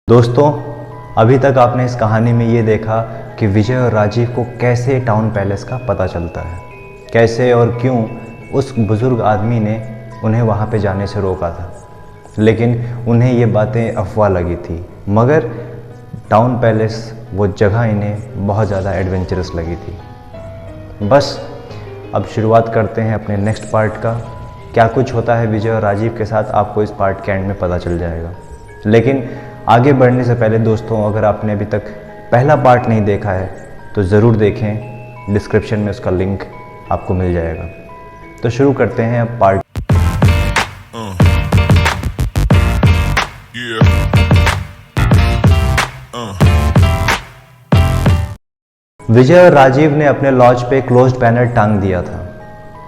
दोस्तों, अभी तक आपने इस कहानी में ये देखा कि विजय और राजीव को कैसे टाउन पैलेस का पता चलता है, कैसे और क्यों उस बुज़ुर्ग आदमी ने उन्हें वहाँ पे जाने से रोका था। लेकिन उन्हें ये बातें अफवाह लगी थी, मगर टाउन पैलेस वो जगह इन्हें बहुत ज़्यादा एडवेंचरस लगी थी। बस अब शुरुआत करते हैं अपने नेक्स्ट पार्ट का। क्या कुछ होता है विजय और राजीव के साथ, आपको इस पार्ट के एंड में पता चल जाएगा। लेकिन आगे बढ़ने से पहले दोस्तों, अगर आपने अभी तक पहला पार्ट नहीं देखा है तो ज़रूर देखें, डिस्क्रिप्शन में उसका लिंक आपको मिल जाएगा। तो शुरू करते हैं अब पार्ट। विजय और राजीव ने अपने लॉज पे क्लोज्ड बैनर टांग दिया था।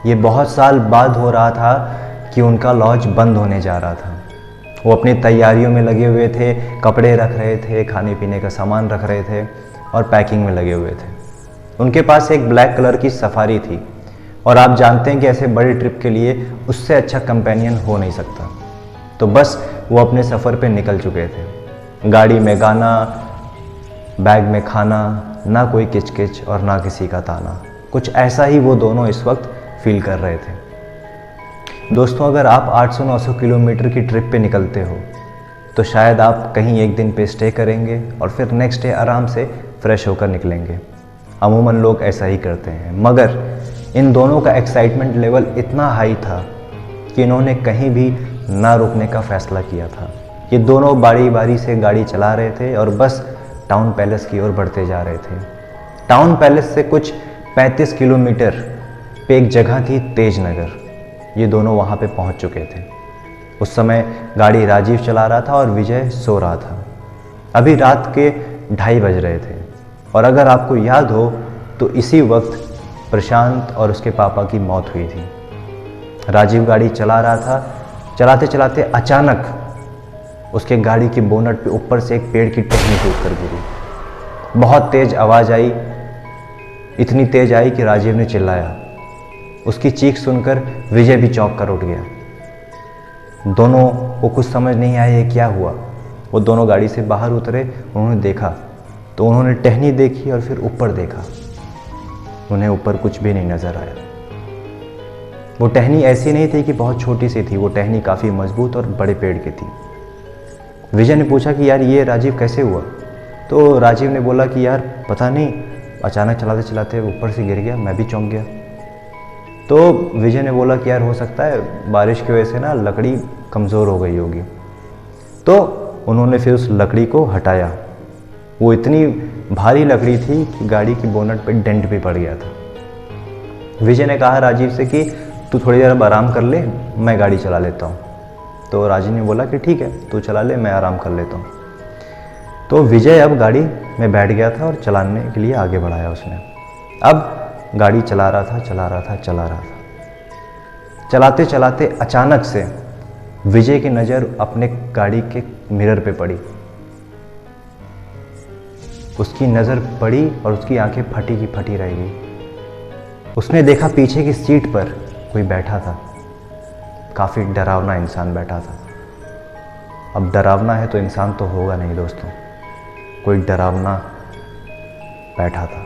ये बहुत साल बाद हो रहा था कि उनका लॉज बंद होने जा रहा था। वो अपनी तैयारियों में लगे हुए थे, कपड़े रख रहे थे, खाने पीने का सामान रख रहे थे और पैकिंग में लगे हुए थे। उनके पास एक ब्लैक कलर की सफारी थी और आप जानते हैं कि ऐसे बड़े ट्रिप के लिए उससे अच्छा कंपेनियन हो नहीं सकता। तो बस वो अपने सफ़र पे निकल चुके थे। गाड़ी में गाना, बैग में खाना, ना कोई किचकिच और ना किसी का ताना। कुछ ऐसा ही वो दोनों इस वक्त फील कर रहे थे। दोस्तों, अगर आप 800-900 किलोमीटर की ट्रिप पे निकलते हो तो शायद आप कहीं एक दिन पे स्टे करेंगे और फिर नेक्स्ट डे आराम से फ्रेश होकर निकलेंगे। अमूमन लोग ऐसा ही करते हैं, मगर इन दोनों का एक्साइटमेंट लेवल इतना हाई था कि इन्होंने कहीं भी ना रुकने का फ़ैसला किया था। ये दोनों बारी बारी से गाड़ी चला रहे थे और बस टाउन पैलेस की ओर बढ़ते जा रहे थे। टाउन पैलेस से कुछ 35 किलोमीटर पे एक जगह थी तेज नगर। ये दोनों वहाँ पे पहुँच चुके थे। उस समय गाड़ी राजीव चला रहा था और विजय सो रहा था। अभी रात के 2:30 बज रहे थे और अगर आपको याद हो तो इसी वक्त प्रशांत और उसके पापा की मौत हुई थी। राजीव गाड़ी चला रहा था, चलाते चलाते अचानक उसके गाड़ी की बोनट पे ऊपर से एक पेड़ की टहनी टूट कर गिरी। बहुत तेज़ आवाज़ आई, इतनी तेज़ आई कि राजीव ने चिल्लाया। उसकी चीख सुनकर विजय भी चौंक कर उठ गया। दोनों को कुछ समझ नहीं आया ये क्या हुआ। वो दोनों गाड़ी से बाहर उतरे, उन्होंने देखा तो उन्होंने टहनी देखी और फिर ऊपर देखा। उन्हें ऊपर कुछ भी नहीं नज़र आया। वो टहनी ऐसी नहीं थी कि बहुत छोटी सी थी, वो टहनी काफ़ी मजबूत और बड़े पेड़ की थी। विजय ने पूछा कि यार ये राजीव कैसे हुआ? तो राजीव ने बोला कि यार पता नहीं, अचानक चलाते चलाते ऊपर से गिर गया, मैं भी चौंक गया। तो विजय ने बोला कि यार हो सकता है बारिश की वजह से ना लकड़ी कमज़ोर हो गई होगी। तो उन्होंने फिर उस लकड़ी को हटाया। वो इतनी भारी लकड़ी थी कि गाड़ी की बोनट पे डेंट भी पड़ गया था। विजय ने कहा राजीव से कि तू थोड़ी देर अब आराम कर ले, मैं गाड़ी चला लेता हूँ। तो राजीव ने बोला कि ठीक है, तू चला ले, मैं आराम कर लेता हूँ। तो विजय अब गाड़ी में बैठ गया था और चलाने के लिए आगे बढ़ाया उसने। अब गाड़ी चला रहा था। चलाते चलाते अचानक से विजय की नज़र अपने गाड़ी के मिरर पे पड़ी। उसकी नज़र पड़ी और उसकी आंखें फटी की फटी रह गई। उसने देखा पीछे की सीट पर कोई बैठा था। काफ़ी डरावना इंसान बैठा था। अब डरावना है तो इंसान तो होगा नहीं दोस्तों, कोई डरावना बैठा था।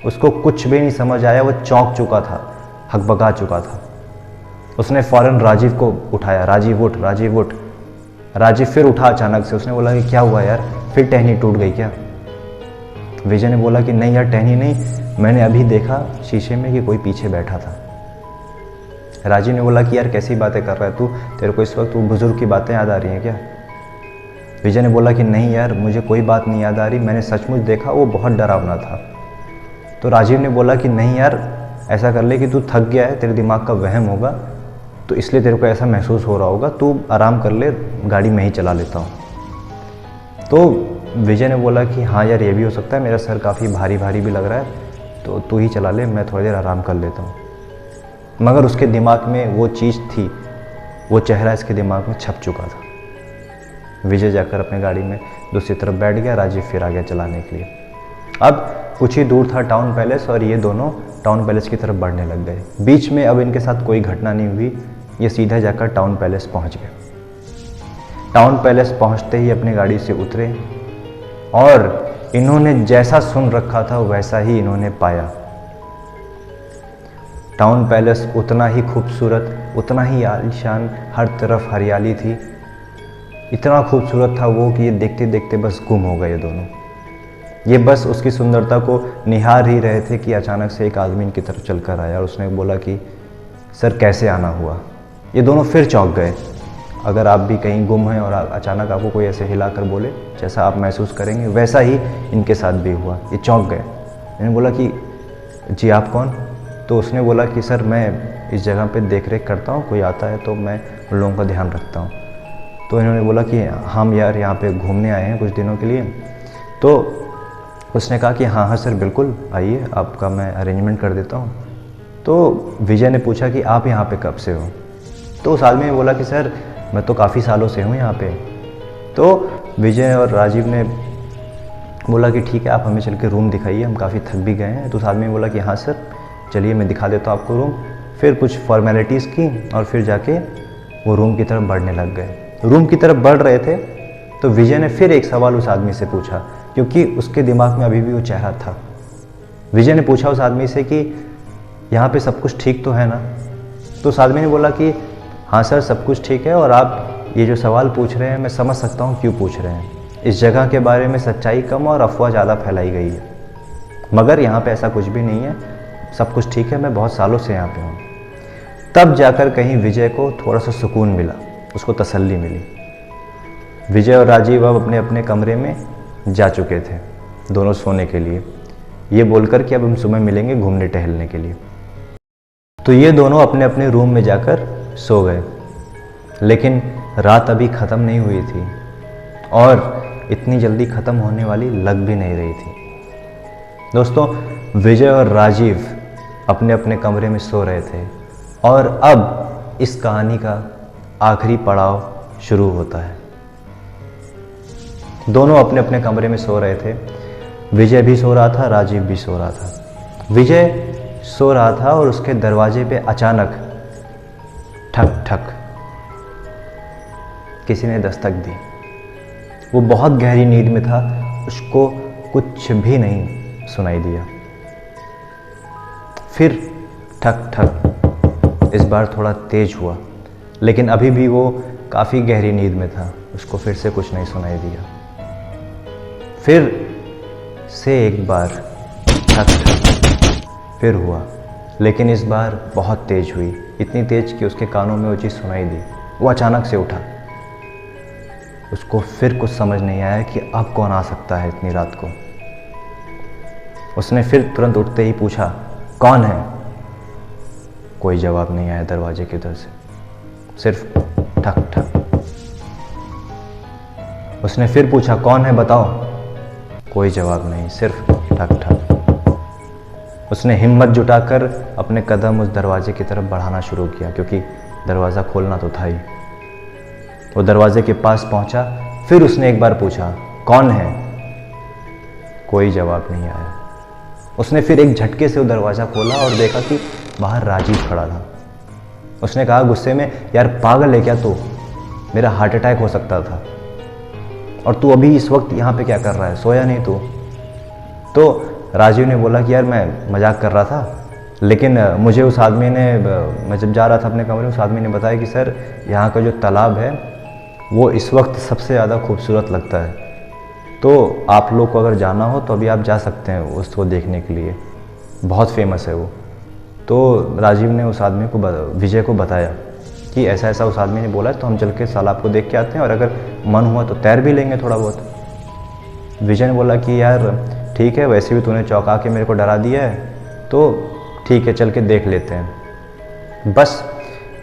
उसको कुछ भी नहीं समझ आया, वो चौंक चुका था, हकबका चुका था। उसने फ़ौरन राजीव को उठाया, राजीव उठ, राजीव उठ। राजीव फिर उठा अचानक से। उसने बोला कि क्या हुआ यार, फिर टहनी टूट गई क्या? विजय ने बोला कि नहीं यार, टहनी नहीं, मैंने अभी देखा शीशे में कि कोई पीछे बैठा था। राजीव ने बोला कि यार कैसी बातें कर रहा है तू, तेरे को इस वक्त वो बुज़ुर्ग की बातें याद आ रही हैं क्या? विजय ने बोला कि नहीं यार, मुझे कोई बात नहीं याद आ रही, मैंने सचमुच देखा, वो बहुत डरावना था। तो राजीव ने बोला कि नहीं यार, ऐसा कर ले कि तू थक गया है, तेरे दिमाग का वहम होगा, तो इसलिए तेरे को ऐसा महसूस हो रहा होगा, तू आराम कर ले, गाड़ी में ही चला लेता हूँ। तो विजय ने बोला कि हाँ यार, ये भी हो सकता है, मेरा सर काफ़ी भारी भारी भी लग रहा है, तो तू ही चला ले, मैं थोड़ी देर आराम कर लेता हूँ। मगर उसके दिमाग में वो चीज़ थी, वो चेहरा इसके दिमाग में छप चुका था। विजय जाकर अपने गाड़ी में दूसरी तरफ बैठ गया, राजीव फिर आ गया चलाने के लिए। अब कुछ ही दूर था टाउन पैलेस और ये दोनों टाउन पैलेस की तरफ बढ़ने लग गए। बीच में अब इनके साथ कोई घटना नहीं हुई, ये सीधा जाकर टाउन पैलेस पहुंच गए। टाउन पैलेस पहुंचते ही अपनी गाड़ी से उतरे और इन्होंने जैसा सुन रखा था वैसा ही इन्होंने पाया। टाउन पैलेस उतना ही खूबसूरत, उतना ही आलीशान, हर तरफ हरियाली थी। इतना खूबसूरत था वो कि ये देखते देखते बस गुम हो गए दोनों। ये बस उसकी सुंदरता को निहार ही रहे थे कि अचानक से एक आदमी इनकी तरफ चलकर आया और उसने बोला कि सर कैसे आना हुआ। ये दोनों फिर चौंक गए। अगर आप भी कहीं गुम हैं और अचानक आपको कोई ऐसे हिलाकर बोले, जैसा आप महसूस करेंगे वैसा ही इनके साथ भी हुआ। ये चौंक गए। इन्होंने बोला कि जी आप कौन? तो उसने बोला कि सर मैं इस जगह पे देख रेख करता हूँ, कोई आता है तो मैं उन लोगों का ध्यान रखता हूँ। तो इन्होंने बोला कि हम यार यहाँ पे घूमने आए हैं कुछ दिनों के लिए। तो उसने कहा कि हाँ हाँ सर बिल्कुल आइए, आपका मैं अरेंजमेंट कर देता हूँ। तो विजय ने पूछा कि आप यहाँ पे कब से हो? तो उस आदमी ने बोला कि सर मैं तो काफ़ी सालों से हूँ यहाँ पे। तो विजय और राजीव ने बोला कि ठीक है, आप हमें चल के रूम दिखाइए, हम काफ़ी थक भी गए हैं। तो उस आदमी ने बोला कि हाँ सर चलिए मैं दिखा देता हूँ आपको रूम। फिर कुछ फॉर्मेलिटीज़ की और फिर जाके वो रूम की तरफ बढ़ने लग गए। रूम की तरफ बढ़ रहे थे तो विजय ने फिर एक सवाल उस आदमी से पूछा, क्योंकि उसके दिमाग में अभी भी वो चेहरा था। विजय ने पूछा उस आदमी से कि यहाँ पे सब कुछ ठीक तो है ना? तो उस आदमी ने बोला कि हाँ सर सब कुछ ठीक है, और आप ये जो सवाल पूछ रहे हैं मैं समझ सकता हूँ क्यों पूछ रहे हैं। इस जगह के बारे में सच्चाई कम और अफवाह ज़्यादा फैलाई गई है, मगर यहाँ पे ऐसा कुछ भी नहीं है, सब कुछ ठीक है, मैं बहुत सालों से यहाँ पे हूँ। तब जाकर कहीं विजय को थोड़ा सा सुकून मिला, उसको तसल्ली मिली। विजय और राजीव अब अपने अपने कमरे में जा चुके थे, दोनों सोने के लिए, ये बोलकर कि अब हम सुबह मिलेंगे घूमने टहलने के लिए। तो ये दोनों अपने अपने रूम में जाकर सो गए। लेकिन रात अभी ख़त्म नहीं हुई थी और इतनी जल्दी ख़त्म होने वाली लग भी नहीं रही थी। दोस्तों, विजय और राजीव अपने अपने कमरे में सो रहे थे और अब इस कहानी का आखिरी पड़ाव शुरू होता है। दोनों अपने अपने कमरे में सो रहे थे। विजय भी सो रहा था, राजीव भी सो रहा था। विजय सो रहा था और उसके दरवाजे पे अचानक ठक ठक किसी ने दस्तक दी। वो बहुत गहरी नींद में था, उसको कुछ भी नहीं सुनाई दिया। फिर ठक ठक इस बार थोड़ा तेज हुआ, लेकिन अभी भी वो काफ़ी गहरी नींद में था, उसको फिर से कुछ नहीं सुनाई दिया। फिर से एक बार ठक ठक फिर हुआ, लेकिन इस बार बहुत तेज हुई, इतनी तेज कि उसके कानों में वो चीज़ सुनाई दी। वो अचानक से उठा, उसको फिर कुछ समझ नहीं आया कि अब कौन आ सकता है इतनी रात को। उसने फिर तुरंत उठते ही पूछा, कौन है? कोई जवाब नहीं आया दरवाजे की उधर से, सिर्फ ठक ठक। उसने फिर पूछा, कौन है बताओ? कोई जवाब नहीं, सिर्फ ठक ठक। उसने हिम्मत जुटाकर अपने कदम उस दरवाजे की तरफ बढ़ाना शुरू किया, क्योंकि दरवाज़ा खोलना तो था ही। वो दरवाजे के पास पहुंचा, फिर उसने एक बार पूछा, कौन है? कोई जवाब नहीं आया। उसने फिर एक झटके से वो दरवाज़ा खोला और देखा कि बाहर राजीव खड़ा था। उसने कहा गुस्से में, यार पागल है क्या तू? मेरा हार्ट अटैक हो सकता था, और तू अभी इस वक्त यहाँ पे क्या कर रहा है? सोया नहीं तू? तो राजीव ने बोला कि यार मैं मजाक कर रहा था, लेकिन मुझे उस आदमी ने, मैं जब जा रहा था अपने कमरे में, उस आदमी ने बताया कि सर यहाँ का जो तालाब है वो इस वक्त सबसे ज़्यादा खूबसूरत लगता है, तो आप लोग को अगर जाना हो तो अभी आप जा सकते हैं उसको देखने के लिए, बहुत फेमस है वो। तो राजीव ने उस आदमी को, विजय को बताया कि ऐसा ऐसा उस आदमी ने बोला है, तो हम चल के तालाब को देख के आते हैं, और अगर मन हुआ तो तैर भी लेंगे थोड़ा बहुत। विजय ने बोला कि यार ठीक है, वैसे भी तूने चौंका के मेरे को डरा दिया है, तो ठीक है चल के देख लेते हैं। बस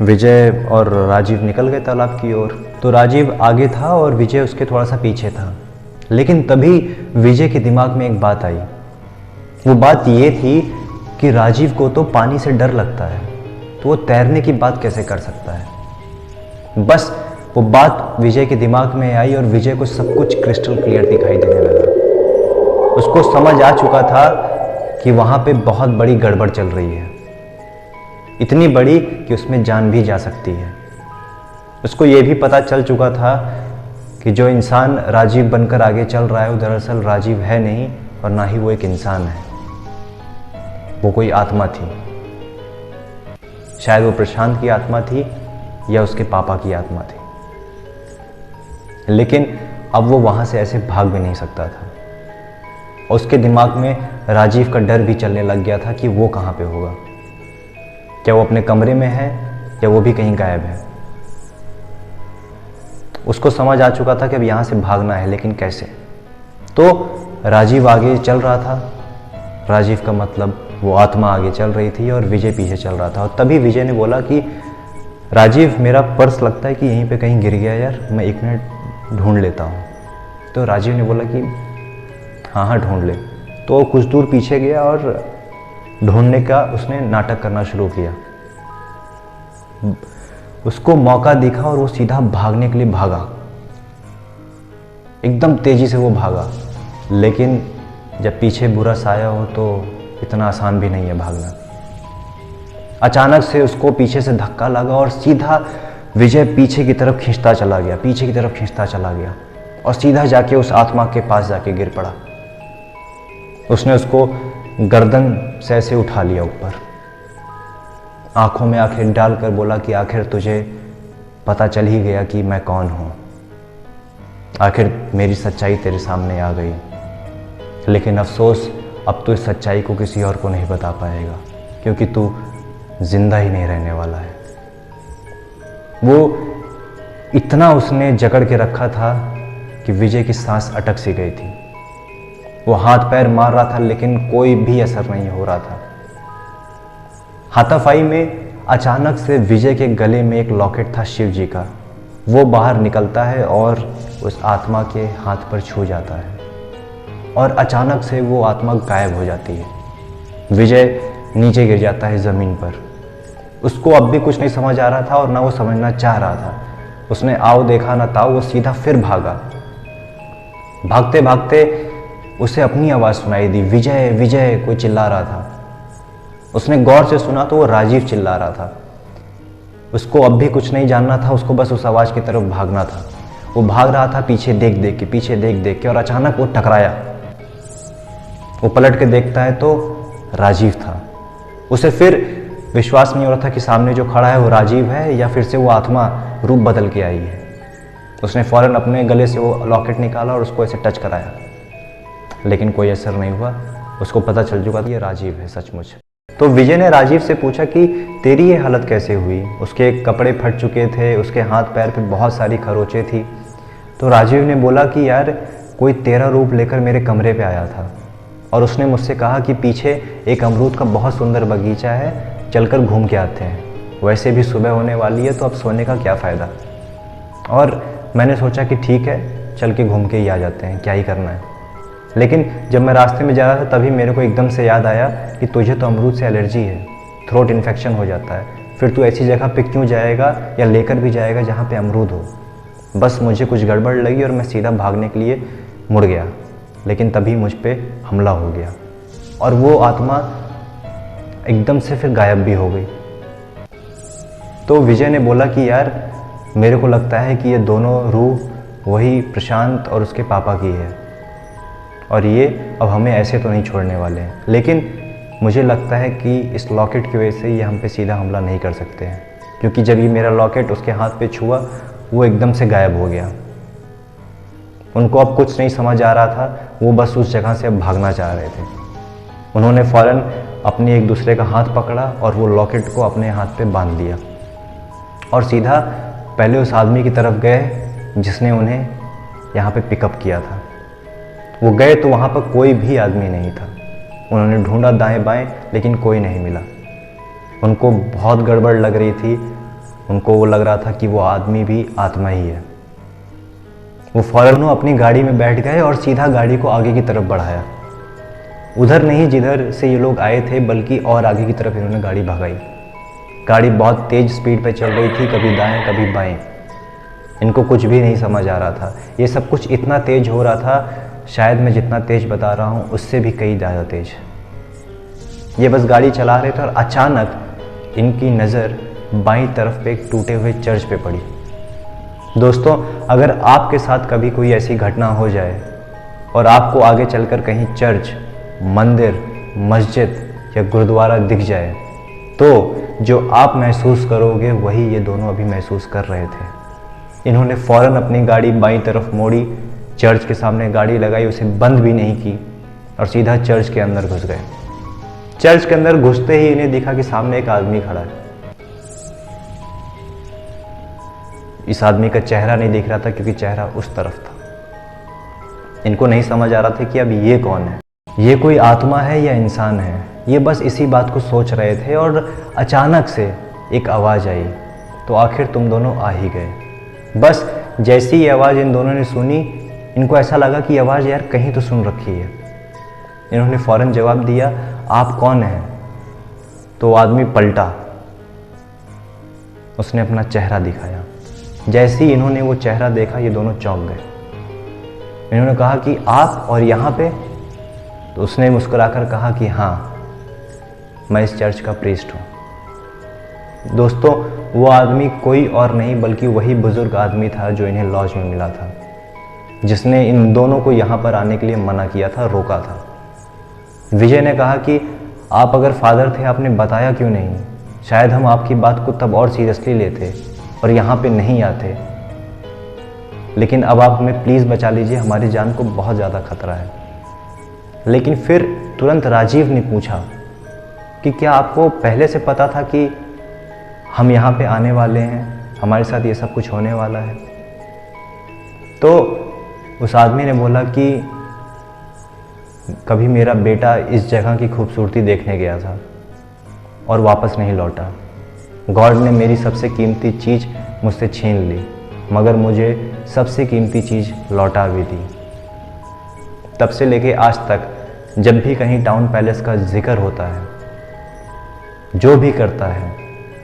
विजय और राजीव निकल गए तालाब की ओर। तो राजीव आगे था और विजय उसके थोड़ा सा पीछे था। लेकिन तभी विजय के दिमाग में एक बात आई। वो बात ये थी कि राजीव को तो पानी से डर लगता है, तो वो तैरने की बात कैसे कर सकता है। बस वो बात विजय के दिमाग में आई और विजय को सब कुछ क्रिस्टल क्लियर दिखाई देने लगा। उसको समझ आ चुका था कि वहाँ पे बहुत बड़ी गड़बड़ चल रही है, इतनी बड़ी कि उसमें जान भी जा सकती है। उसको ये भी पता चल चुका था कि जो इंसान राजीव बनकर आगे चल रहा है वो दरअसल राजीव है नहीं और ना ही वो एक इंसान है, वो कोई आत्मा थी। शायद वो प्रशांत की आत्मा थी या उसके पापा की आत्मा थी, लेकिन अब वो वहाँ से ऐसे भाग भी नहीं सकता था। और उसके दिमाग में राजीव का डर भी चलने लग गया था कि वो कहाँ पे होगा, क्या वो अपने कमरे में है या वो भी कहीं गायब है। उसको समझ आ चुका था कि अब यहाँ से भागना है, लेकिन कैसे। तो राजीव आगे चल रहा था, राजीव का मतलब वो आत्मा आगे चल रही थी और विजय पीछे चल रहा था। और तभी विजय ने बोला कि राजीव, मेरा पर्स लगता है कि यहीं पे कहीं गिर गया यार, मैं 1 मिनट ढूंढ लेता हूँ। तो राजीव ने बोला कि हाँ हाँ ढूंढ ले। तो वो कुछ दूर पीछे गया और ढूंढने का उसने नाटक करना शुरू किया। उसको मौका दिखा और वो सीधा भागने के लिए भागा, एकदम तेजी से वो भागा। लेकिन जब पीछे बुरा साया हो तो इतना आसान भी नहीं है भागना। अचानक से उसको पीछे से धक्का लगा और सीधा विजय पीछे की तरफ खींचता चला गया, पीछे की तरफ खींचता चला गया और सीधा जाके उस आत्मा के पास जाके गिर पड़ा। उसने उसको गर्दन से ऐसे उठा लिया ऊपर, आंखों में आंखें डालकर बोला कि आखिर तुझे पता चल ही गया कि मैं कौन हूँ, आखिर मेरी सच्चाई तेरे सामने आ गई। लेकिन अफसोस, अब तो इस सच्चाई को किसी और को नहीं बता पाएगा, क्योंकि तू जिंदा ही नहीं रहने वाला है। वो इतना उसने जकड़ के रखा था कि विजय की सांस अटक सी गई थी। वो हाथ पैर मार रहा था लेकिन कोई भी असर नहीं हो रहा था। हाथापाई में अचानक से विजय के गले में एक लॉकेट था शिव जी का। वो बाहर निकलता है और उस आत्मा के हाथ पर छू जाता है और अचानक से वो आत्मा गायब हो जाती है। विजय नीचे गिर जाता है ज़मीन पर। उसको अब भी कुछ नहीं समझ आ रहा था और ना वो समझना चाह रहा था। उसने आओ देखा ना ताओ, वो सीधा फिर भागा। भागते भागते उसे अपनी आवाज़ सुनाई दी, विजय विजय, कोई चिल्ला रहा था। उसने गौर से सुना तो वो राजीव चिल्ला रहा था। उसको अब भी कुछ नहीं जानना था, उसको बस उस आवाज़ की तरफ भागना था। वो भाग रहा था पीछे देख देख के, पीछे देख देख के, और अचानक वो टकराया। वो पलट के देखता है तो राजीव था। उसे फिर विश्वास नहीं हो रहा था कि सामने जो खड़ा है वो राजीव है या फिर से वो आत्मा रूप बदल के आई है। उसने फ़ौरन अपने गले से वो लॉकेट निकाला और उसको ऐसे टच कराया, लेकिन कोई असर नहीं हुआ। उसको पता चल चुका था ये राजीव है सचमुच। तो विजय ने राजीव से पूछा कि तेरी ये हालत कैसे हुई। उसके कपड़े फट चुके थे, उसके हाथ पैर पे बहुत सारी खरोचें थी। तो राजीव ने बोला कि यार, कोई तेरा रूप लेकर मेरे कमरे पे आया था और उसने मुझसे कहा कि पीछे एक अमरूद का बहुत सुंदर बगीचा है, चलकर घूम के आते हैं। वैसे भी सुबह होने वाली है तो अब सोने का क्या फ़ायदा। और मैंने सोचा कि ठीक है, चल के घूम के ही आ जाते हैं, क्या ही करना है। लेकिन जब मैं रास्ते में जा रहा था तभी मेरे को एकदम से याद आया कि तुझे तो अमरूद से एलर्जी है, थ्रोट इन्फेक्शन हो जाता है, फिर तू ऐसी जगह पे क्यों जाएगा या लेकर भी जाएगा जहाँ पे अमरूद हो। बस मुझे कुछ गड़बड़ लगी और मैं सीधा भागने के लिए मुड़ गया, लेकिन तभी मुझ पर हमला हो गया और वो आत्मा एकदम से फिर गायब भी हो गई। तो विजय ने बोला कि यार, मेरे को लगता है कि ये दोनों रूह वही प्रशांत और उसके पापा की है और ये अब हमें ऐसे तो नहीं छोड़ने वाले हैं। लेकिन मुझे लगता है कि इस लॉकेट की वजह से ये हम पे सीधा हमला नहीं कर सकते हैं, क्योंकि जब ये मेरा लॉकेट उसके हाथ पे छुआ वो एकदम से गायब हो गया। उनको अब कुछ नहीं समझ आ रहा था, वो बस उस जगह से अब भागना चाह रहे थे। उन्होंने फ़ौरन अपने एक दूसरे का हाथ पकड़ा और वो लॉकेट को अपने हाथ पे बांध दिया और सीधा पहले उस आदमी की तरफ गए जिसने उन्हें यहाँ पे पिकअप किया था। वो गए तो वहाँ पर कोई भी आदमी नहीं था। उन्होंने ढूंढा दाएं बाएं, लेकिन कोई नहीं मिला। उनको बहुत गड़बड़ लग रही थी। उनको वो लग रहा था कि वो आदमी भी आत्मा ही है। वो फ़ौरन अपनी गाड़ी में बैठ गए और सीधा गाड़ी को आगे की तरफ बढ़ाया, उधर नहीं जिधर से ये लोग आए थे, बल्कि और आगे की तरफ इन्होंने गाड़ी भगाई। गाड़ी बहुत तेज़ स्पीड पे चल रही थी, कभी दाएं कभी बाएं। इनको कुछ भी नहीं समझ आ रहा था। ये सब कुछ इतना तेज़ हो रहा था, शायद मैं जितना तेज़ बता रहा हूँ उससे भी कई ज़्यादा तेज़। ये बस गाड़ी चला रहे थे और अचानक इनकी नज़र बाईं तरफ पे एक टूटे हुए चर्च पे पड़ी। दोस्तों, अगर आपके साथ कभी कोई ऐसी घटना हो जाए और आपको आगे चलकर कहीं चर्च, मंदिर, मस्जिद या गुरुद्वारा दिख जाए, तो जो आप महसूस करोगे वही ये दोनों अभी महसूस कर रहे थे। इन्होंने फ़ौरन अपनी गाड़ी बाईं तरफ मोड़ी, चर्च के सामने गाड़ी लगाई, उसे बंद भी नहीं की और सीधा चर्च के अंदर घुस गए। चर्च के अंदर घुसते ही इन्हें दिखा कि सामने एक आदमी खड़ा है। इस आदमी का चेहरा नहीं दिख रहा था क्योंकि चेहरा उस तरफ था। इनको नहीं समझ आ रहा था कि अब ये कौन है, ये कोई आत्मा है या इंसान है। ये बस इसी बात को सोच रहे थे और अचानक से एक आवाज़ आई, तो आखिर तुम दोनों आ ही गए। बस जैसी ये आवाज़ इन दोनों ने सुनी, इनको ऐसा लगा कि आवाज़ यार कहीं तो सुन रखी है। इन्होंने फ़ौरन जवाब दिया, आप कौन हैं? तो आदमी पलटा, उसने अपना चेहरा दिखाया। जैसे ही इन्होंने वो चेहरा देखा, ये दोनों चौंक गए। इन्होंने कहा कि आप और यहाँ पे? तो उसने मुस्कुराकर कहा कि हाँ, मैं इस चर्च का प्रीस्ट हूँ। दोस्तों, वो आदमी कोई और नहीं बल्कि वही बुज़ुर्ग आदमी था जो इन्हें लॉज में मिला था, जिसने इन दोनों को यहाँ पर आने के लिए मना किया था, रोका था। विजय ने कहा कि आप अगर फादर थे, आपने बताया क्यों नहीं? शायद हम आपकी बात को तब और सीरियसली लेते और यहाँ पे नहीं आते। लेकिन अब आप हमें प्लीज़ बचा लीजिए, हमारी जान को बहुत ज़्यादा खतरा है। लेकिन फिर तुरंत राजीव ने पूछा कि क्या आपको पहले से पता था कि हम यहाँ पे आने वाले हैं, हमारे साथ ये सब कुछ होने वाला है? तो उस आदमी ने बोला कि कभी मेरा बेटा इस जगह की खूबसूरती देखने गया था और वापस नहीं लौटा। गॉड ने मेरी सबसे कीमती चीज़ मुझसे छीन ली, मगर मुझे सबसे कीमती चीज़ लौटा भी दी। तब से लेके आज तक जब भी कहीं टाउन पैलेस का जिक्र होता है, जो भी करता है,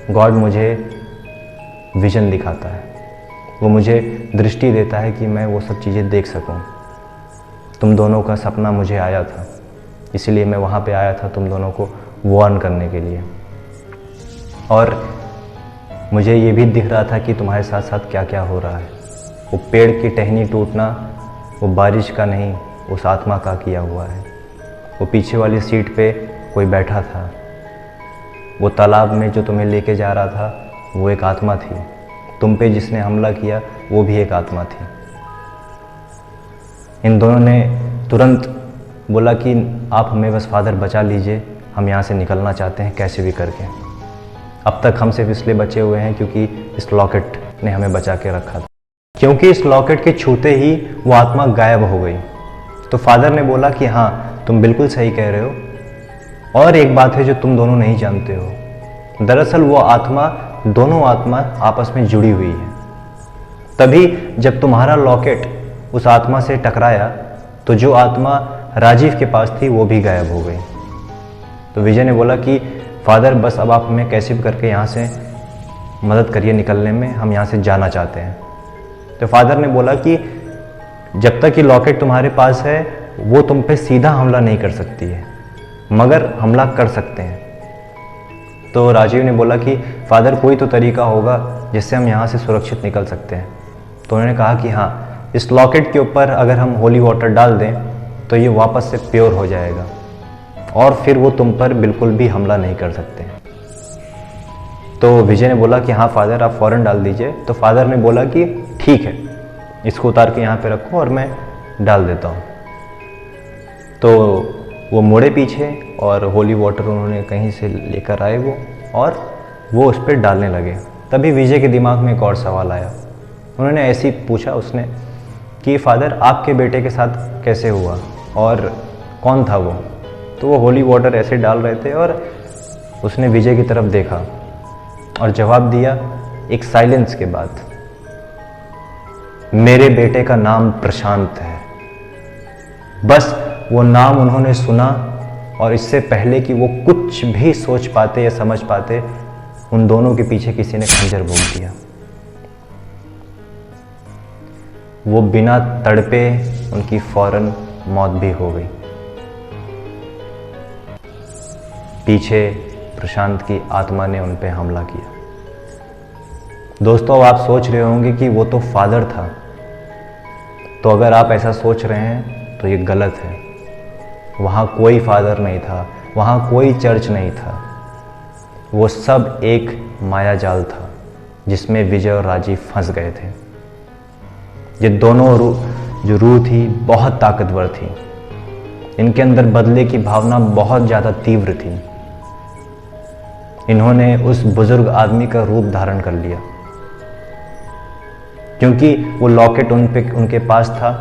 गॉड मुझे विजन दिखाता है, वो मुझे दृष्टि देता है कि मैं वो सब चीज़ें देख सकूं। तुम दोनों का सपना मुझे आया था, इसलिए मैं वहाँ पे आया था तुम दोनों को वार्न करने के लिए। और मुझे ये भी दिख रहा था कि तुम्हारे साथ साथ क्या क्या हो रहा है। वो पेड़ की टहनी टूटना, वो बारिश का नहीं, उस आत्मा का किया हुआ है। वो पीछे वाली सीट पे कोई बैठा था। वो तालाब में जो तुम्हें लेके जा रहा था, वो एक आत्मा थी। तुम पे जिसने हमला किया, वो भी एक आत्मा थी। इन दोनों ने तुरंत बोला कि आप हमें बस फादर बचा लीजिए, हम यहाँ से निकलना चाहते हैं कैसे भी करके। अब तक हम सिर्फ इसलिए बचे हुए हैं क्योंकि इस लॉकेट ने हमें बचा के रखा था। क्योंकि इस लॉकेट के छूते ही वो आत्मा गायब हो गई। तो फादर ने बोला कि हाँ, तुम बिल्कुल सही कह रहे हो। और एक बात है जो तुम दोनों नहीं जानते हो, दरअसल वो आत्मा, दोनों आत्मा आपस में जुड़ी हुई है। तभी जब तुम्हारा लॉकेट उस आत्मा से टकराया, तो जो आत्मा राजीव के पास थी वो भी गायब हो गई। तो विजय ने बोला कि फादर, बस अब आप हमें कैसे भी करके यहाँ से मदद करिए निकलने में, हम यहाँ से जाना चाहते हैं। तो फादर ने बोला कि जब तक ये लॉकेट तुम्हारे पास है, वो तुम पे सीधा हमला नहीं कर सकती है, मगर हमला कर सकते हैं। तो राजीव ने बोला कि फादर, कोई तो तरीका होगा जिससे हम यहाँ से सुरक्षित निकल सकते हैं। तो उन्होंने कहा कि हाँ, इस लॉकेट के ऊपर अगर हम होली वाटर डाल दें तो ये वापस से प्योर हो जाएगा और फिर वो तुम पर बिल्कुल भी हमला नहीं कर सकते। तो विजय ने बोला कि हाँ फादर, आप फ़ौरन डाल दीजिए। तो फादर ने बोला कि ठीक है, इसको उतार के यहाँ पे रखो और मैं डाल देता हूँ। तो वो मुड़े पीछे और होली वाटर उन्होंने कहीं से लेकर आए और वो उस पर डालने लगे। तभी विजय के दिमाग में एक और सवाल आया। उन्होंने ऐसे ही पूछा उसने कि फादर, आपके बेटे के साथ कैसे हुआ और कौन था वो? तो वो होली वाटर ऐसे डाल रहे थे और उसने विजय की तरफ देखा और जवाब दिया एक साइलेंस के बाद, मेरे बेटे का नाम प्रशांत है। बस वो नाम उन्होंने सुना और इससे पहले कि वो कुछ भी सोच पाते या समझ पाते, उन दोनों के पीछे किसी ने खंजर भोंक दिया। वो बिना तड़पे उनकी फौरन मौत भी हो गई। पीछे प्रशांत की आत्मा ने उन पे हमला किया। दोस्तों, अब आप सोच रहे होंगे कि वो तो फादर था। तो अगर आप ऐसा सोच रहे हैं तो ये गलत है। वहाँ कोई फादर नहीं था, वहाँ कोई चर्च नहीं था। वो सब एक मायाजाल था जिसमें विजय और राजीव फंस गए थे। ये दोनों जो रूह थी बहुत ताकतवर थी। इनके अंदर बदले की भावना बहुत ज़्यादा तीव्र थी। इन्होंने उस बुजुर्ग आदमी का रूप धारण कर लिया। क्योंकि वो लॉकेट उनके पास था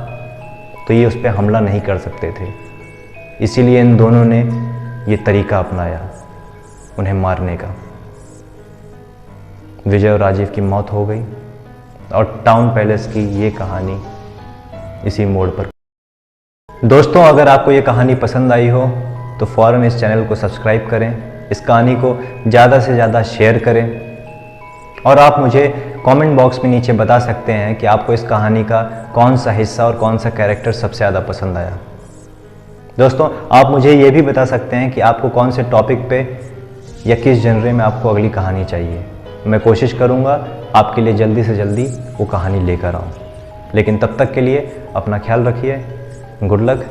तो ये उस पर हमला नहीं कर सकते थे। इसीलिए इन दोनों ने ये तरीका अपनाया उन्हें मारने का। विजय और राजीव की मौत हो गई और टाउन पैलेस की ये कहानी इसी मोड़ पर। दोस्तों, अगर आपको ये कहानी पसंद आई हो तो फ़ौरन इस चैनल को सब्सक्राइब करें, इस कहानी को ज़्यादा से ज़्यादा शेयर करें और आप मुझे कमेंट बॉक्स में नीचे बता सकते हैं कि आपको इस कहानी का कौन सा हिस्सा और कौन सा कैरेक्टर सबसे ज़्यादा पसंद आया। दोस्तों, आप मुझे ये भी बता सकते हैं कि आपको कौन से टॉपिक पे या किस जनरे में आपको अगली कहानी चाहिए। मैं कोशिश करूँगा आपके लिए जल्दी से जल्दी वो कहानी लेकर आऊँ। लेकिन तब तक के लिए अपना ख्याल रखिए। Good luck.